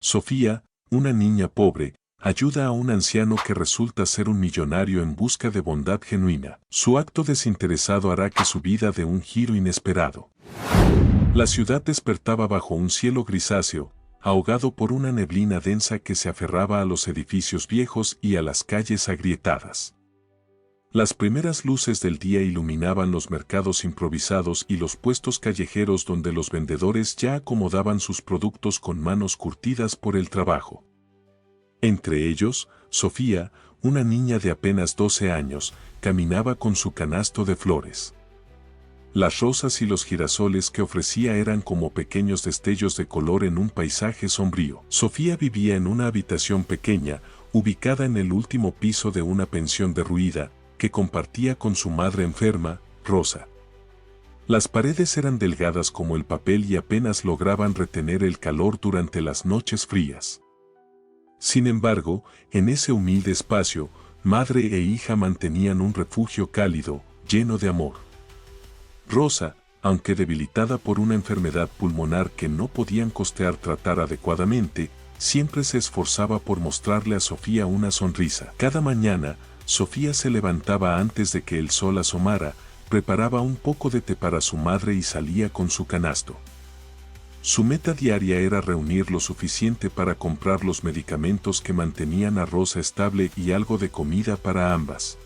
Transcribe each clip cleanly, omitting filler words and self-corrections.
Sofía, una niña pobre, ayuda a un anciano que resulta ser un millonario en busca de bondad genuina. Su acto desinteresado hará que su vida dé un giro inesperado. La ciudad despertaba bajo un cielo grisáceo, ahogado por una neblina densa que se aferraba a los edificios viejos y a las calles agrietadas. Las primeras luces del día iluminaban los mercados improvisados y los puestos callejeros donde los vendedores ya acomodaban sus productos con manos curtidas por el trabajo. Entre ellos, Sofía, una niña de apenas 12 años, caminaba con su canasto de flores. Las rosas y los girasoles que ofrecía eran como pequeños destellos de color en un paisaje sombrío. Sofía vivía en una habitación pequeña, ubicada en el último piso de una pensión derruida, que compartía con su madre enferma, Rosa. Las paredes eran delgadas como el papel y apenas lograban retener el calor durante las noches frías. Sin embargo, en ese humilde espacio, madre e hija mantenían un refugio cálido, lleno de amor. Rosa, aunque debilitada por una enfermedad pulmonar que no podían costear tratar adecuadamente, siempre se esforzaba por mostrarle a Sofía una sonrisa. Cada mañana, Sofía se levantaba antes de que el sol asomara, preparaba un poco de té para su madre y salía con su canasto. Su meta diaria era reunir lo suficiente para comprar los medicamentos que mantenían a Rosa estable y algo de comida para ambas.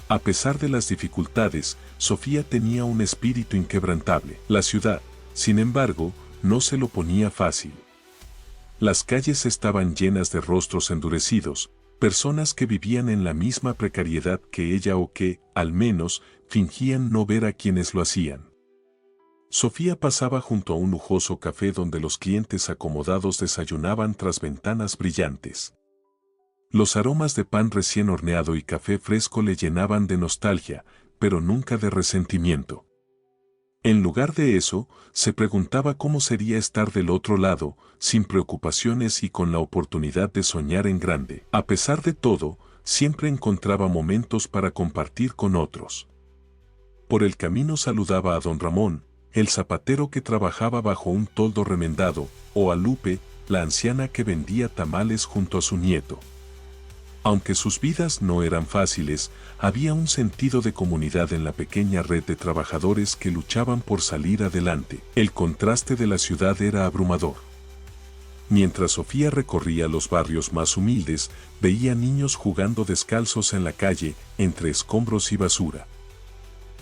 A pesar de las dificultades, Sofía tenía un espíritu inquebrantable. La ciudad, sin embargo, no se lo ponía fácil. Las calles estaban llenas de rostros endurecidos, personas que vivían en la misma precariedad que ella o que, al menos, fingían no ver a quienes lo hacían. Sofía pasaba junto a un lujoso café donde los clientes acomodados desayunaban tras ventanas brillantes. Los aromas de pan recién horneado y café fresco le llenaban de nostalgia, pero nunca de resentimiento. En lugar de eso, se preguntaba cómo sería estar del otro lado, sin preocupaciones y con la oportunidad de soñar en grande. A pesar de todo, siempre encontraba momentos para compartir con otros. Por el camino saludaba a don Ramón, el zapatero que trabajaba bajo un toldo remendado, o a Lupe, la anciana que vendía tamales junto a su nieto. Aunque sus vidas no eran fáciles, había un sentido de comunidad en la pequeña red de trabajadores que luchaban por salir adelante. El contraste de la ciudad era abrumador. Mientras Sofía recorría los barrios más humildes, veía niños jugando descalzos en la calle, entre escombros y basura.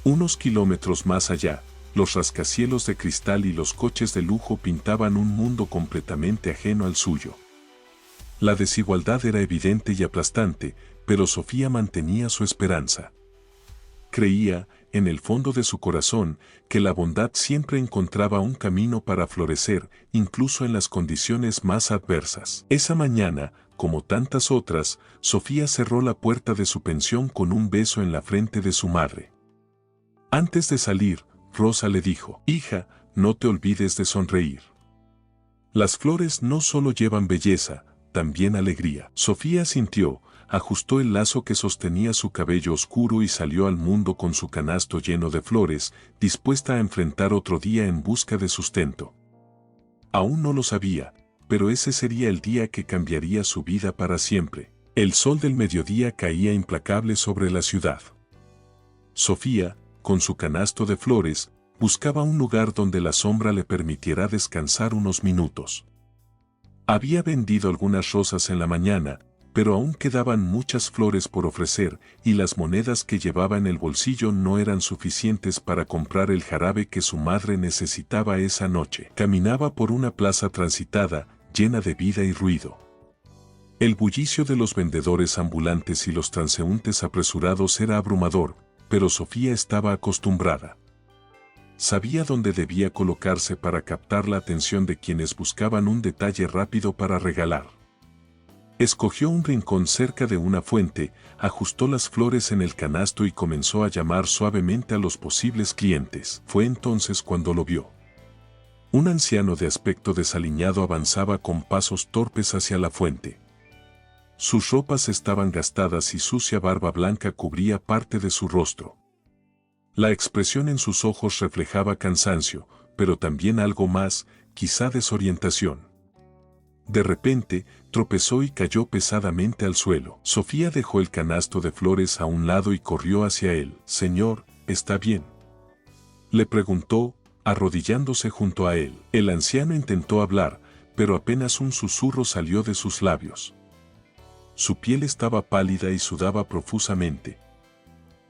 Unos kilómetros más allá, los rascacielos de cristal y los coches de lujo pintaban un mundo completamente ajeno al suyo. La desigualdad era evidente y aplastante, pero Sofía mantenía su esperanza. Creía, en el fondo de su corazón, que la bondad siempre encontraba un camino para florecer, incluso en las condiciones más adversas. Esa mañana, como tantas otras, Sofía cerró la puerta de su pensión con un beso en la frente de su madre. Antes de salir, Rosa le dijo: «Hija, no te olvides de sonreír. Las flores no solo llevan belleza, también alegría». Sofía sintió, ajustó el lazo que sostenía su cabello oscuro y salió al mundo con su canasto lleno de flores, dispuesta a enfrentar otro día en busca de sustento. Aún no lo sabía, pero ese sería el día que cambiaría su vida para siempre. El sol del mediodía caía implacable sobre la ciudad. Sofía, con su canasto de flores, buscaba un lugar donde la sombra le permitiera descansar unos minutos. Había vendido algunas rosas en la mañana, pero aún quedaban muchas flores por ofrecer, y las monedas que llevaba en el bolsillo no eran suficientes para comprar el jarabe que su madre necesitaba esa noche. Caminaba por una plaza transitada, llena de vida y ruido. El bullicio de los vendedores ambulantes y los transeúntes apresurados era abrumador, pero Sofía estaba acostumbrada. Sabía dónde debía colocarse para captar la atención de quienes buscaban un detalle rápido para regalar. Escogió un rincón cerca de una fuente, ajustó las flores en el canasto y comenzó a llamar suavemente a los posibles clientes. Fue entonces cuando lo vio. Un anciano de aspecto desaliñado avanzaba con pasos torpes hacia la fuente. Sus ropas estaban gastadas y sucia barba blanca cubría parte de su rostro. La expresión en sus ojos reflejaba cansancio, pero también algo más, quizá desorientación. De repente, tropezó y cayó pesadamente al suelo. Sofía dejó el canasto de flores a un lado y corrió hacia él. «Señor, ¿está bien?», le preguntó, arrodillándose junto a él. El anciano intentó hablar, pero apenas un susurro salió de sus labios. Su piel estaba pálida y sudaba profusamente.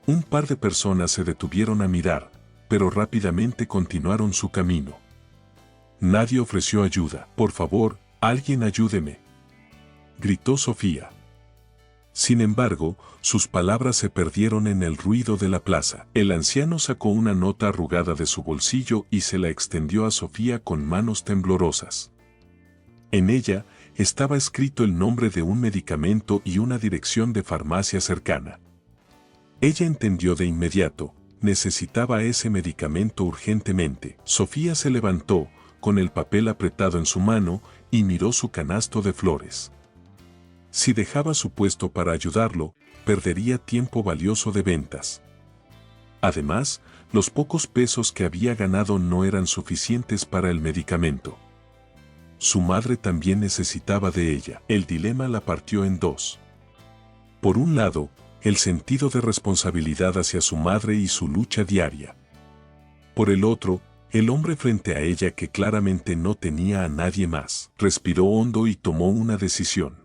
Un par de personas se detuvieron a mirar, pero rápidamente continuaron su camino. Nadie ofreció ayuda. «Por favor, alguien ayúdeme», gritó Sofía. Sin embargo, sus palabras se perdieron en el ruido de la plaza. El anciano sacó una nota arrugada de su bolsillo y se la extendió a Sofía con manos temblorosas. En ella estaba escrito el nombre de un medicamento y una dirección de farmacia cercana. Ella entendió de inmediato, necesitaba ese medicamento urgentemente. Sofía se levantó, con el papel apretado en su mano, y miró su canasto de flores. Si dejaba su puesto para ayudarlo, perdería tiempo valioso de ventas. Además, los pocos pesos que había ganado no eran suficientes para el medicamento. Su madre también necesitaba de ella. El dilema la partió en dos. Por un lado, el sentido de responsabilidad hacia su madre y su lucha diaria. Por el otro, el hombre frente a ella que claramente no tenía a nadie más. Respiró hondo y tomó una decisión.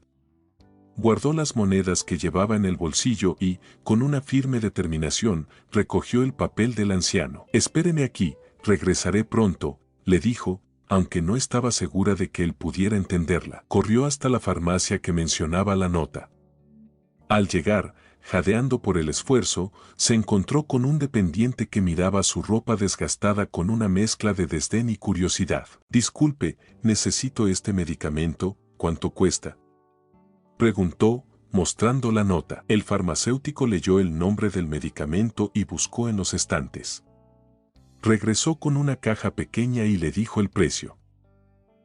Guardó las monedas que llevaba en el bolsillo y, con una firme determinación, recogió el papel del anciano. «Espéreme aquí, regresaré pronto», le dijo, aunque no estaba segura de que él pudiera entenderla. Corrió hasta la farmacia que mencionaba la nota. Al llegar, jadeando por el esfuerzo, se encontró con un dependiente que miraba su ropa desgastada con una mezcla de desdén y curiosidad. «Disculpe, necesito este medicamento, ¿cuánto cuesta?», preguntó, mostrando la nota. El farmacéutico leyó el nombre del medicamento y buscó en los estantes. Regresó con una caja pequeña y le dijo el precio.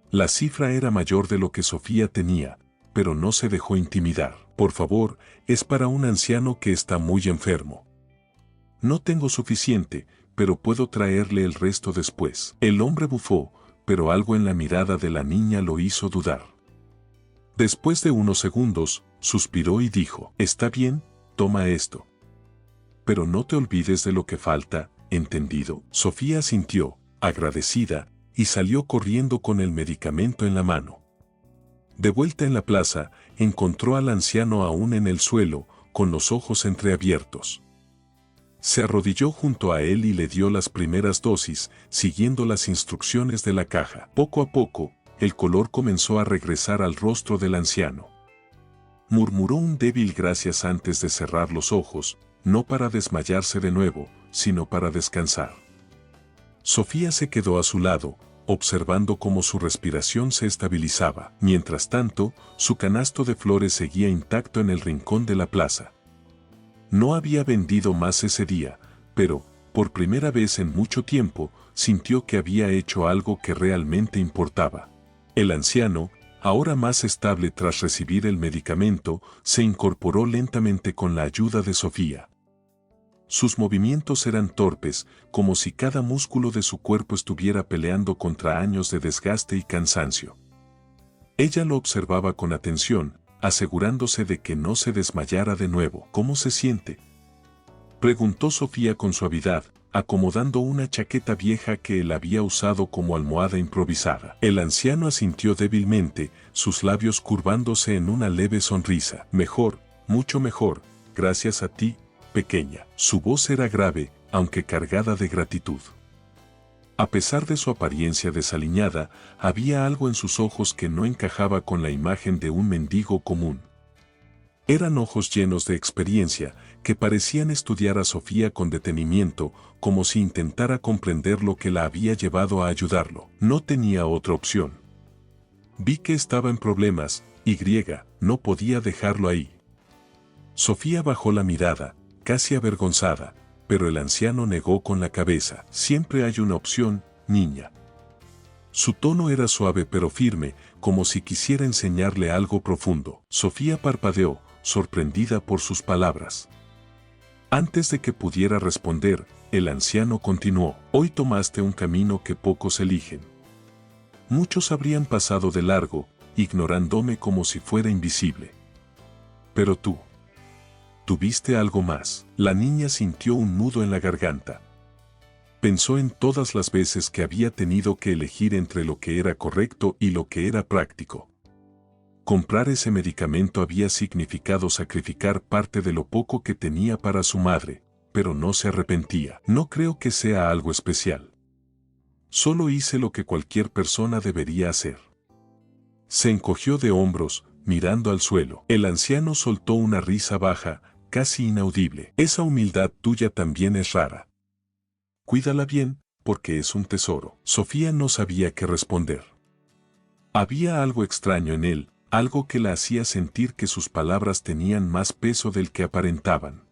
La cifra era mayor de lo que Sofía tenía, pero no se dejó intimidar. «Por favor, es para un anciano que está muy enfermo. No tengo suficiente, pero puedo traerle el resto después». El hombre bufó, pero algo en la mirada de la niña lo hizo dudar. Después de unos segundos, suspiró y dijo: «Está bien, toma esto. Pero no te olvides de lo que falta, ¿entendido?». Sofía asintió, agradecida, y salió corriendo con el medicamento en la mano. De vuelta en la plaza, encontró al anciano aún en el suelo, con los ojos entreabiertos. Se arrodilló junto a él y le dio las primeras dosis, siguiendo las instrucciones de la caja. Poco a poco, el color comenzó a regresar al rostro del anciano. Murmuró un débil gracias antes de cerrar los ojos, no para desmayarse de nuevo, sino para descansar. Sofía se quedó a su lado, observando cómo su respiración se estabilizaba. Mientras tanto, su canasto de flores seguía intacto en el rincón de la plaza. No había vendido más ese día, pero, por primera vez en mucho tiempo, sintió que había hecho algo que realmente importaba. El anciano, ahora más estable tras recibir el medicamento, se incorporó lentamente con la ayuda de Sofía. Sus movimientos eran torpes, como si cada músculo de su cuerpo estuviera peleando contra años de desgaste y cansancio. Ella lo observaba con atención, asegurándose de que no se desmayara de nuevo. «¿Cómo se siente?», preguntó Sofía con suavidad, acomodando una chaqueta vieja que él había usado como almohada improvisada. El anciano asintió débilmente, sus labios curvándose en una leve sonrisa. «Mejor, mucho mejor, gracias a ti, pequeña». Su voz era grave, aunque cargada de gratitud. A pesar de su apariencia desaliñada, había algo en sus ojos que no encajaba con la imagen de un mendigo común. Eran ojos llenos de experiencia, que parecían estudiar a Sofía con detenimiento, como si intentara comprender lo que la había llevado a ayudarlo. No tenía otra opción. Vi que estaba en problemas, y no podía dejarlo ahí. Sofía bajó la mirada, casi avergonzada, pero el anciano negó con la cabeza. «Siempre hay una opción, niña». Su tono era suave pero firme, como si quisiera enseñarle algo profundo. Sofía parpadeó, sorprendida por sus palabras. Antes de que pudiera responder, el anciano continuó: «Hoy tomaste un camino que pocos eligen. Muchos habrían pasado de largo, ignorándome como si fuera invisible. Pero tú. ¿Tuviste algo más? La niña sintió un nudo en la garganta. Pensó en todas las veces que había tenido que elegir entre lo que era correcto y lo que era práctico. Comprar ese medicamento había significado sacrificar parte de lo poco que tenía para su madre, pero no se arrepentía. No creo que sea algo especial. Solo hice lo que cualquier persona debería hacer. Se encogió de hombros, mirando al suelo. El anciano soltó una risa baja, casi inaudible. Esa humildad tuya también es rara. Cuídala bien, porque es un tesoro. Sofía no sabía qué responder. Había algo extraño en él, algo que la hacía sentir que sus palabras tenían más peso del que aparentaban.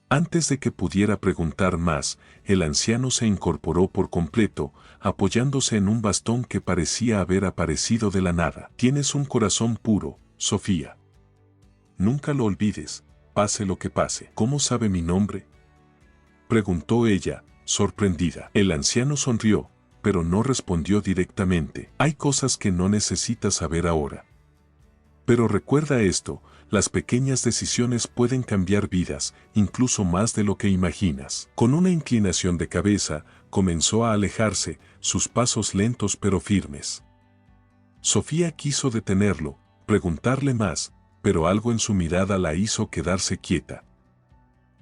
Antes de que pudiera preguntar más, el anciano se incorporó por completo, apoyándose en un bastón que parecía haber aparecido de la nada. Tienes un corazón puro, Sofía. Nunca lo olvides, pase lo que pase. ¿Cómo sabe mi nombre?, preguntó ella, sorprendida. El anciano sonrió, pero no respondió directamente. Hay cosas que no necesitas saber ahora. Pero recuerda esto, las pequeñas decisiones pueden cambiar vidas, incluso más de lo que imaginas. Con una inclinación de cabeza, comenzó a alejarse, sus pasos lentos pero firmes. Sofía quiso detenerlo, preguntarle más, pero algo en su mirada la hizo quedarse quieta.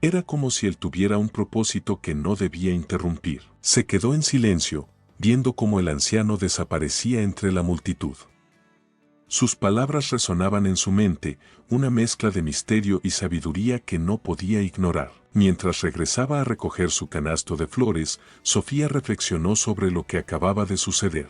Era como si él tuviera un propósito que no debía interrumpir. Se quedó en silencio, viendo cómo el anciano desaparecía entre la multitud. Sus palabras resonaban en su mente, una mezcla de misterio y sabiduría que no podía ignorar. Mientras regresaba a recoger su canasto de flores, Sofía reflexionó sobre lo que acababa de suceder.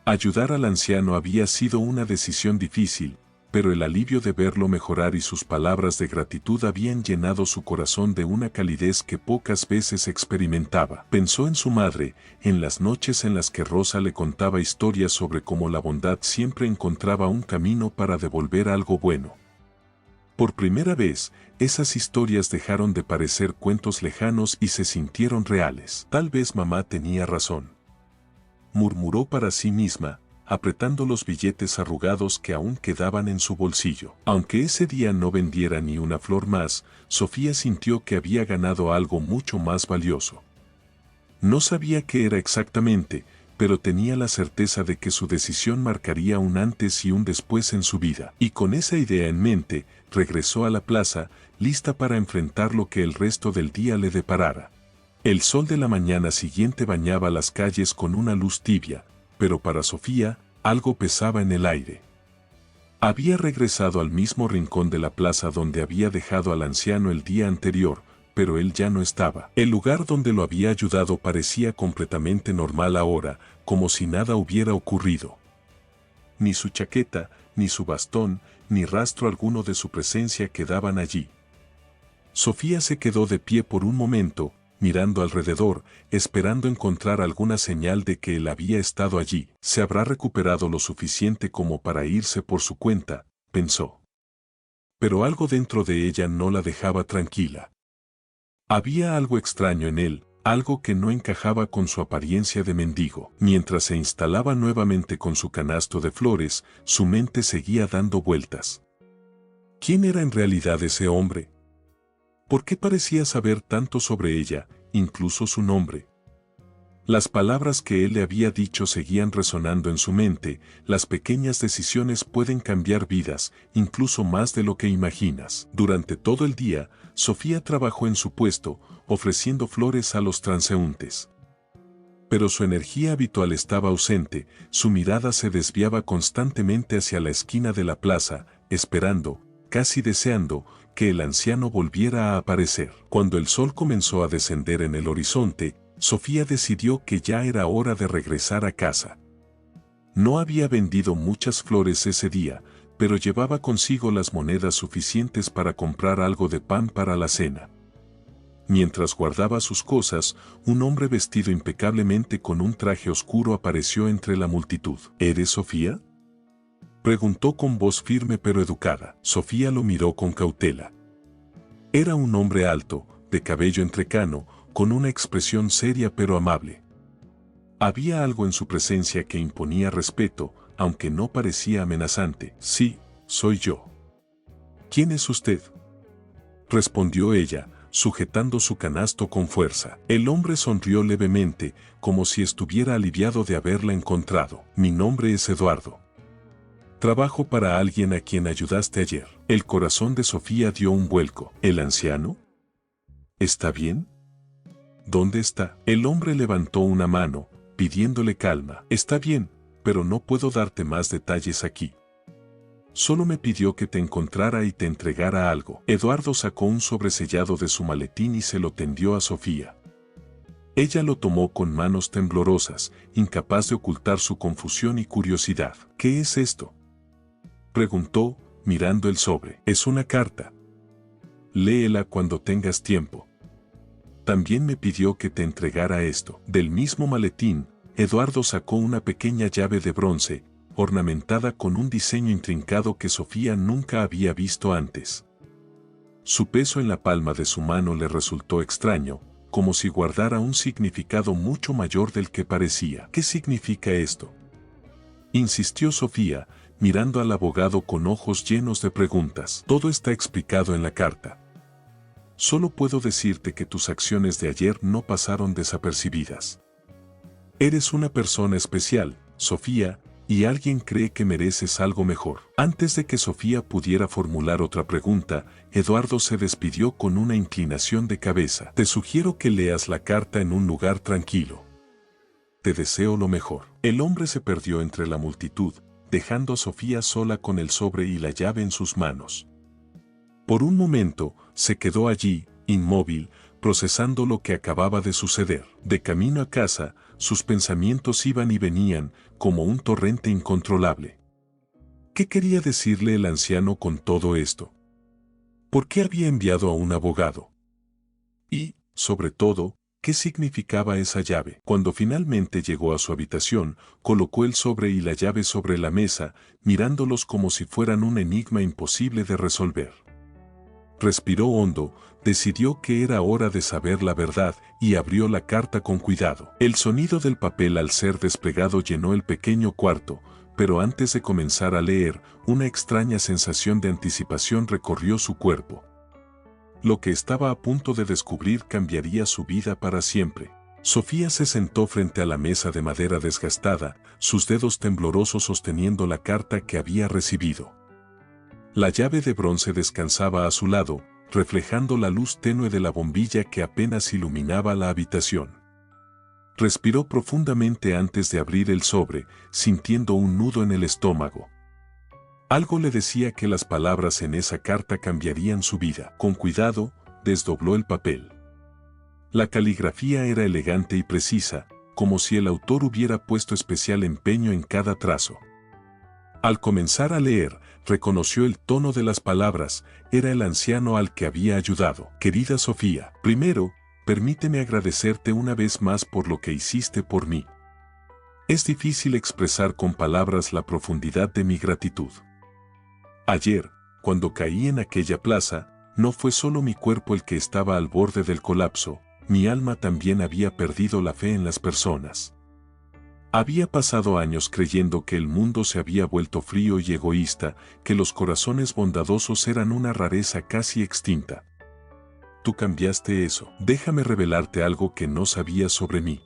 Ayudar al anciano había sido una decisión difícil, pero el alivio de verlo mejorar y sus palabras de gratitud habían llenado su corazón de una calidez que pocas veces experimentaba. Pensó en su madre, en las noches en las que Rosa le contaba historias sobre cómo la bondad siempre encontraba un camino para devolver algo bueno. Por primera vez, esas historias dejaron de parecer cuentos lejanos y se sintieron reales. Tal vez mamá tenía razón, murmuró para sí misma, apretando los billetes arrugados que aún quedaban en su bolsillo. Aunque ese día no vendiera ni una flor más, Sofía sintió que había ganado algo mucho más valioso. No sabía qué era exactamente, pero tenía la certeza de que su decisión marcaría un antes y un después en su vida. Y con esa idea en mente, regresó a la plaza, lista para enfrentar lo que el resto del día le deparara. El sol de la mañana siguiente bañaba las calles con una luz tibia, pero para Sofía, algo pesaba en el aire. Había regresado al mismo rincón de la plaza donde había dejado al anciano el día anterior, pero él ya no estaba. El lugar donde lo había ayudado parecía completamente normal ahora, como si nada hubiera ocurrido. Ni su chaqueta, ni su bastón, ni rastro alguno de su presencia quedaban allí. Sofía se quedó de pie por un momento, mirando alrededor, esperando encontrar alguna señal de que él había estado allí. Se habrá recuperado lo suficiente como para irse por su cuenta, pensó. Pero algo dentro de ella no la dejaba tranquila. Había algo extraño en él, algo que no encajaba con su apariencia de mendigo. Mientras se instalaba nuevamente con su canasto de flores, su mente seguía dando vueltas. ¿Quién era en realidad ese hombre? ¿Por qué parecía saber tanto sobre ella, incluso su nombre? Las palabras que él le había dicho seguían resonando en su mente. Las pequeñas decisiones pueden cambiar vidas, incluso más de lo que imaginas. Durante todo el día, Sofía trabajó en su puesto, ofreciendo flores a los transeúntes. Pero su energía habitual estaba ausente, su mirada se desviaba constantemente hacia la esquina de la plaza, esperando, casi deseando, que el anciano volviera a aparecer. Cuando el sol comenzó a descender en el horizonte, Sofía decidió que ya era hora de regresar a casa. No había vendido muchas flores ese día, pero llevaba consigo las monedas suficientes para comprar algo de pan para la cena. Mientras guardaba sus cosas, un hombre vestido impecablemente con un traje oscuro apareció entre la multitud. ¿Eres Sofía?, preguntó con voz firme pero educada. Sofía lo miró con cautela. Era un hombre alto, de cabello entrecano, con una expresión seria pero amable. Había algo en su presencia que imponía respeto, aunque no parecía amenazante. Sí, soy yo. ¿Quién es usted?, respondió ella, sujetando su canasto con fuerza. El hombre sonrió levemente, como si estuviera aliviado de haberla encontrado. Mi nombre es Eduardo. Trabajo para alguien a quien ayudaste ayer. El corazón de Sofía dio un vuelco. ¿El anciano? ¿Está bien? ¿Dónde está? El hombre levantó una mano, pidiéndole calma. Está bien, pero no puedo darte más detalles aquí. Solo me pidió que te encontrara y te entregara algo. Eduardo sacó un sobresellado de su maletín y se lo tendió a Sofía. Ella lo tomó con manos temblorosas, incapaz de ocultar su confusión y curiosidad. ¿Qué es esto?, preguntó, mirando el sobre. Es una carta. Léela cuando tengas tiempo. También me pidió que te entregara esto. Del mismo maletín, Eduardo sacó una pequeña llave de bronce, ornamentada con un diseño intrincado que Sofía nunca había visto antes. Su peso en la palma de su mano le resultó extraño, como si guardara un significado mucho mayor del que parecía. ¿Qué significa esto?, insistió Sofía, mirando al abogado con ojos llenos de preguntas. Todo está explicado en la carta. Solo puedo decirte que tus acciones de ayer no pasaron desapercibidas. Eres una persona especial, Sofía, y alguien cree que mereces algo mejor. Antes de que Sofía pudiera formular otra pregunta, Eduardo se despidió con una inclinación de cabeza. Te sugiero que leas la carta en un lugar tranquilo. Te deseo lo mejor. El hombre se perdió entre la multitud, dejando a Sofía sola con el sobre y la llave en sus manos. Por un momento, se quedó allí, inmóvil, procesando lo que acababa de suceder. De camino a casa, sus pensamientos iban y venían, como un torrente incontrolable. ¿Qué quería decirle el anciano con todo esto? ¿Por qué había enviado a un abogado? Y, sobre todo, ¿qué significaba esa llave? Cuando finalmente llegó a su habitación, colocó el sobre y la llave sobre la mesa, mirándolos como si fueran un enigma imposible de resolver. Respiró hondo, decidió que era hora de saber la verdad y abrió la carta con cuidado. El sonido del papel al ser desplegado llenó el pequeño cuarto, pero antes de comenzar a leer, una extraña sensación de anticipación recorrió su cuerpo. Lo que estaba a punto de descubrir cambiaría su vida para siempre. Sofía se sentó frente a la mesa de madera desgastada, sus dedos temblorosos sosteniendo la carta que había recibido. La llave de bronce descansaba a su lado, reflejando la luz tenue de la bombilla que apenas iluminaba la habitación. Respiró profundamente antes de abrir el sobre, sintiendo un nudo en el estómago. Algo le decía que las palabras en esa carta cambiarían su vida. Con cuidado, desdobló el papel. La caligrafía era elegante y precisa, como si el autor hubiera puesto especial empeño en cada trazo. Al comenzar a leer, reconoció el tono de las palabras, era el anciano al que había ayudado. Querida Sofía, primero, permíteme agradecerte una vez más por lo que hiciste por mí. Es difícil expresar con palabras la profundidad de mi gratitud. Ayer, cuando caí en aquella plaza, no fue solo mi cuerpo el que estaba al borde del colapso, mi alma también había perdido la fe en las personas. Había pasado años creyendo que el mundo se había vuelto frío y egoísta, que los corazones bondadosos eran una rareza casi extinta. Tú cambiaste eso. Déjame revelarte algo que no sabías sobre mí.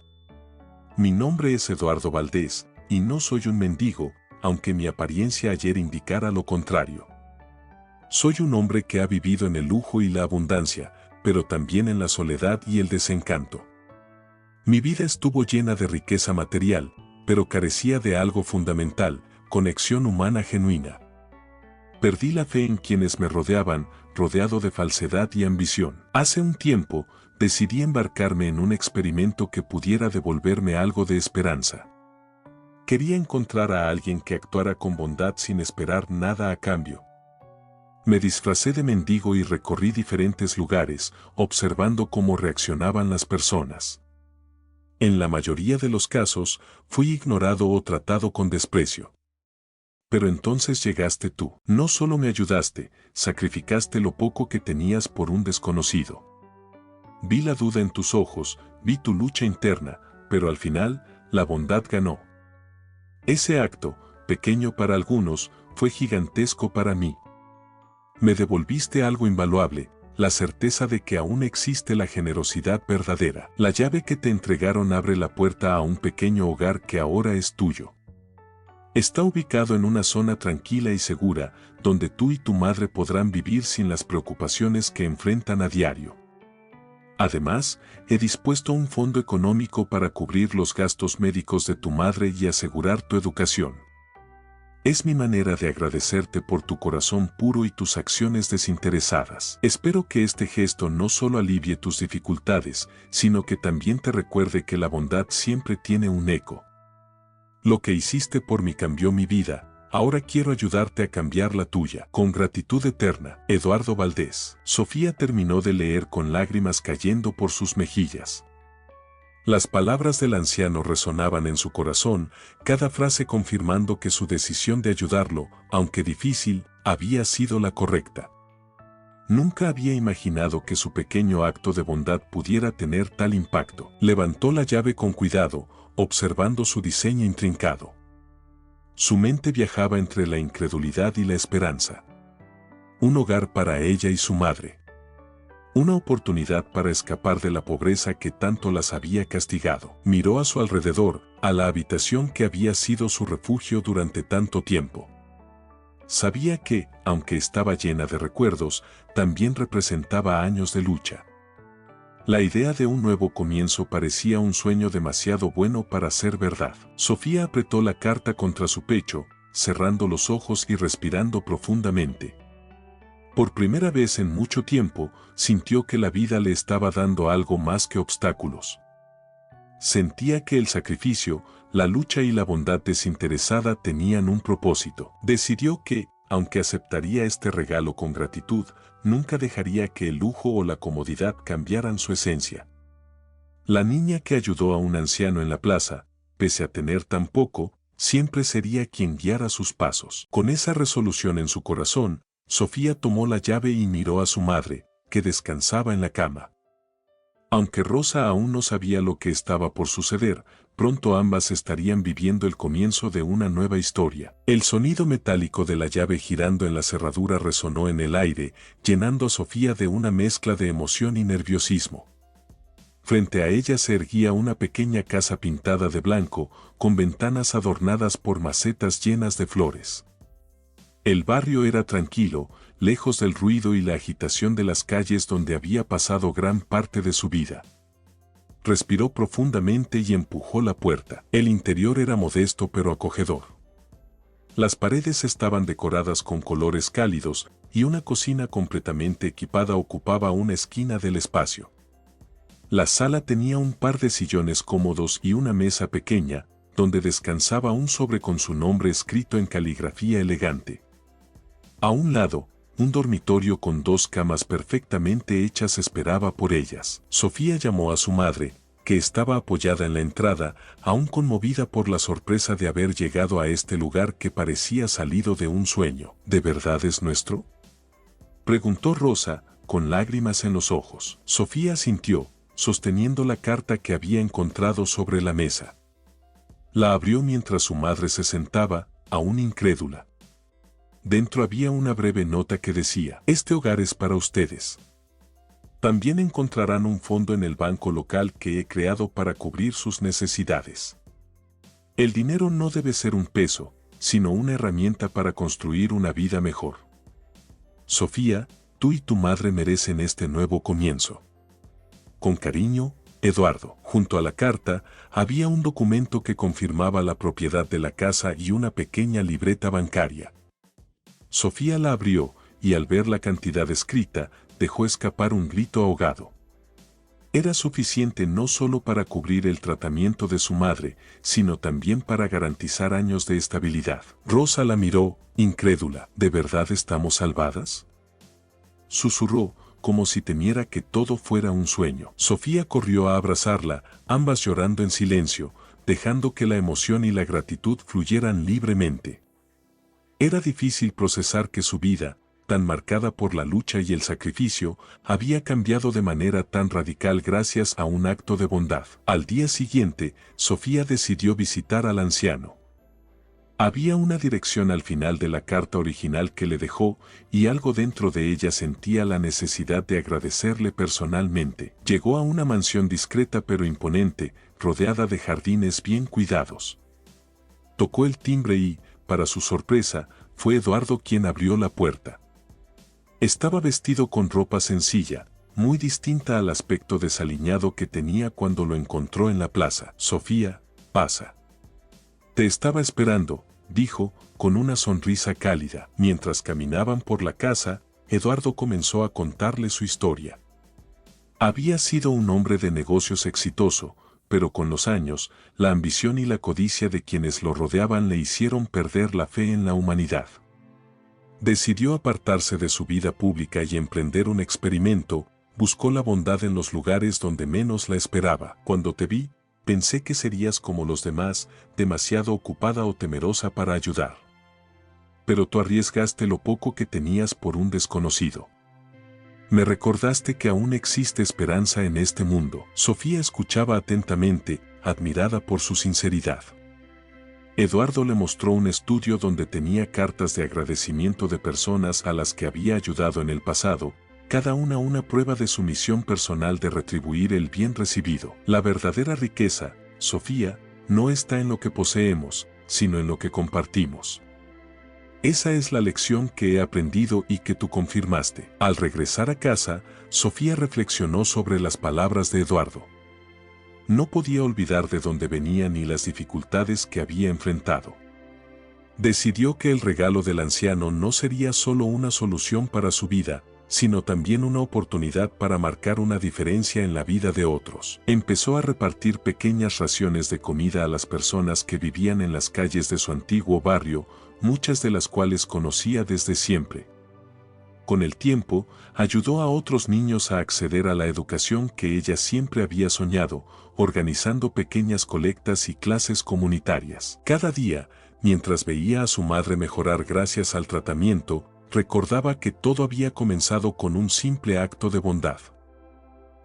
Mi nombre es Eduardo Valdés, y no soy un mendigo, aunque mi apariencia ayer indicara lo contrario. Soy un hombre que ha vivido en el lujo y la abundancia, pero también en la soledad y el desencanto. Mi vida estuvo llena de riqueza material, pero carecía de algo fundamental, conexión humana genuina. Perdí la fe en quienes me rodeaban, rodeado de falsedad y ambición. Hace un tiempo, decidí embarcarme en un experimento que pudiera devolverme algo de esperanza. Quería encontrar a alguien que actuara con bondad sin esperar nada a cambio. Me disfracé de mendigo y recorrí diferentes lugares, observando cómo reaccionaban las personas. En la mayoría de los casos, fui ignorado o tratado con desprecio. Pero entonces llegaste tú. No solo me ayudaste, sacrificaste lo poco que tenías por un desconocido. Vi la duda en tus ojos, vi tu lucha interna, pero al final, la bondad ganó. Ese acto, pequeño para algunos, fue gigantesco para mí. Me devolviste algo invaluable, la certeza de que aún existe la generosidad verdadera. La llave que te entregaron abre la puerta a un pequeño hogar que ahora es tuyo. Está ubicado en una zona tranquila y segura, donde tú y tu madre podrán vivir sin las preocupaciones que enfrentan a diario. Además, he dispuesto un fondo económico para cubrir los gastos médicos de tu madre y asegurar tu educación. Es mi manera de agradecerte por tu corazón puro y tus acciones desinteresadas. Espero que este gesto no solo alivie tus dificultades, sino que también te recuerde que la bondad siempre tiene un eco. Lo que hiciste por mí cambió mi vida, ahora quiero ayudarte a cambiar la tuya. Con gratitud eterna, Eduardo Valdés. Sofía terminó de leer con lágrimas cayendo por sus mejillas. Las palabras del anciano resonaban en su corazón, cada frase confirmando que su decisión de ayudarlo, aunque difícil, había sido la correcta. Nunca había imaginado que su pequeño acto de bondad pudiera tener tal impacto. Levantó la llave con cuidado, observando su diseño intrincado. Su mente viajaba entre la incredulidad y la esperanza. Un hogar para ella y su madre. Una oportunidad para escapar de la pobreza que tanto las había castigado. Miró a su alrededor, a la habitación que había sido su refugio durante tanto tiempo. Sabía que, aunque estaba llena de recuerdos, también representaba años de lucha. La idea de un nuevo comienzo parecía un sueño demasiado bueno para ser verdad. Sofía apretó la carta contra su pecho, cerrando los ojos y respirando profundamente. Por primera vez en mucho tiempo, sintió que la vida le estaba dando algo más que obstáculos. Sentía que el sacrificio, la lucha y la bondad desinteresada tenían un propósito. Decidió que, aunque aceptaría este regalo con gratitud, nunca dejaría que el lujo o la comodidad cambiaran su esencia. La niña que ayudó a un anciano en la plaza, pese a tener tan poco, siempre sería quien guiara sus pasos. Con esa resolución en su corazón, Sofía tomó la llave y miró a su madre, que descansaba en la cama. Aunque Rosa aún no sabía lo que estaba por suceder, pronto ambas estarían viviendo el comienzo de una nueva historia. El sonido metálico de la llave girando en la cerradura resonó en el aire, llenando a Sofía de una mezcla de emoción y nerviosismo. Frente a ella se erguía una pequeña casa pintada de blanco, con ventanas adornadas por macetas llenas de flores. El barrio era tranquilo, lejos del ruido y la agitación de las calles donde había pasado gran parte de su vida. Respiró profundamente y empujó la puerta. El interior era modesto pero acogedor. Las paredes estaban decoradas con colores cálidos y una cocina completamente equipada ocupaba una esquina del espacio. La sala tenía un par de sillones cómodos y una mesa pequeña, donde descansaba un sobre con su nombre escrito en caligrafía elegante. A un lado, un dormitorio con 2 camas perfectamente hechas esperaba por ellas. Sofía llamó a su madre, que estaba apoyada en la entrada, aún conmovida por la sorpresa de haber llegado a este lugar que parecía salido de un sueño. ¿De verdad es nuestro?, preguntó Rosa, con lágrimas en los ojos. Sofía asintió, sosteniendo la carta que había encontrado sobre la mesa. La abrió mientras su madre se sentaba, aún incrédula. Dentro había una breve nota que decía: "Este hogar es para ustedes. También encontrarán un fondo en el banco local que he creado para cubrir sus necesidades. El dinero no debe ser un peso, sino una herramienta para construir una vida mejor. Sofía, tú y tu madre merecen este nuevo comienzo. Con cariño, Eduardo". Junto a la carta, había un documento que confirmaba la propiedad de la casa y una pequeña libreta bancaria. Sofía la abrió, y al ver la cantidad escrita, dejó escapar un grito ahogado. Era suficiente no solo para cubrir el tratamiento de su madre, sino también para garantizar años de estabilidad. Rosa la miró, incrédula. ¿De verdad estamos salvadas?, susurró, como si temiera que todo fuera un sueño. Sofía corrió a abrazarla, ambas llorando en silencio, dejando que la emoción y la gratitud fluyeran libremente. Era difícil procesar que su vida, tan marcada por la lucha y el sacrificio, había cambiado de manera tan radical gracias a un acto de bondad. Al día siguiente, Sofía decidió visitar al anciano. Había una dirección al final de la carta original que le dejó, y algo dentro de ella sentía la necesidad de agradecerle personalmente. Llegó a una mansión discreta pero imponente, rodeada de jardines bien cuidados. Tocó el timbre y, para su sorpresa, fue Eduardo quien abrió la puerta. Estaba vestido con ropa sencilla, muy distinta al aspecto desaliñado que tenía cuando lo encontró en la plaza. «Sofía, pasa. Te estaba esperando», dijo, con una sonrisa cálida. Mientras caminaban por la casa, Eduardo comenzó a contarle su historia. Había sido un hombre de negocios exitoso, pero con los años, la ambición y la codicia de quienes lo rodeaban le hicieron perder la fe en la humanidad. Decidió apartarse de su vida pública y emprender un experimento. Buscó la bondad en los lugares donde menos la esperaba. «Cuando te vi, pensé que serías como los demás, demasiado ocupada o temerosa para ayudar. Pero tú arriesgaste lo poco que tenías por un desconocido. Me recordaste que aún existe esperanza en este mundo». Sofía escuchaba atentamente, admirada por su sinceridad. Eduardo le mostró un estudio donde tenía cartas de agradecimiento de personas a las que había ayudado en el pasado, cada una prueba de su misión personal de retribuir el bien recibido. La verdadera riqueza, Sofía, no está en lo que poseemos, sino en lo que compartimos. Esa es la lección que he aprendido y que tú confirmaste. Al regresar a casa, Sofía reflexionó sobre las palabras de Eduardo. No podía olvidar de dónde venía ni las dificultades que había enfrentado. Decidió que el regalo del anciano no sería solo una solución para su vida, sino también una oportunidad para marcar una diferencia en la vida de otros. Empezó a repartir pequeñas raciones de comida a las personas que vivían en las calles de su antiguo barrio, muchas de las cuales conocía desde siempre. Con el tiempo, ayudó a otros niños a acceder a la educación que ella siempre había soñado, organizando pequeñas colectas y clases comunitarias. Cada día, mientras veía a su madre mejorar gracias al tratamiento, recordaba que todo había comenzado con un simple acto de bondad.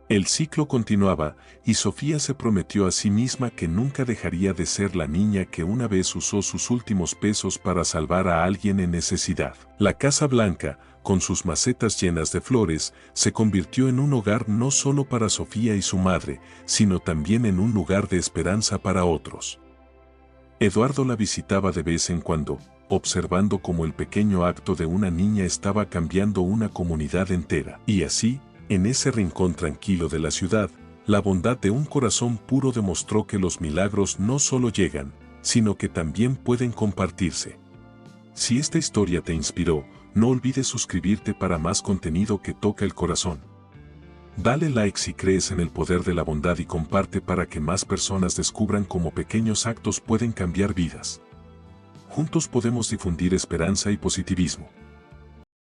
El ciclo continuaba, y Sofía se prometió a sí misma que nunca dejaría de ser la niña que una vez usó sus últimos pesos para salvar a alguien en necesidad. La Casa Blanca, con sus macetas llenas de flores, se convirtió en un hogar no solo para Sofía y su madre, sino también en un lugar de esperanza para otros. Eduardo la visitaba de vez en cuando, observando cómo el pequeño acto de una niña estaba cambiando una comunidad entera. Y así, en ese rincón tranquilo de la ciudad, la bondad de un corazón puro demostró que los milagros no solo llegan, sino que también pueden compartirse. Si esta historia te inspiró, no olvides suscribirte para más contenido que toca el corazón. Dale like si crees en el poder de la bondad y comparte para que más personas descubran cómo pequeños actos pueden cambiar vidas. Juntos podemos difundir esperanza y positivismo.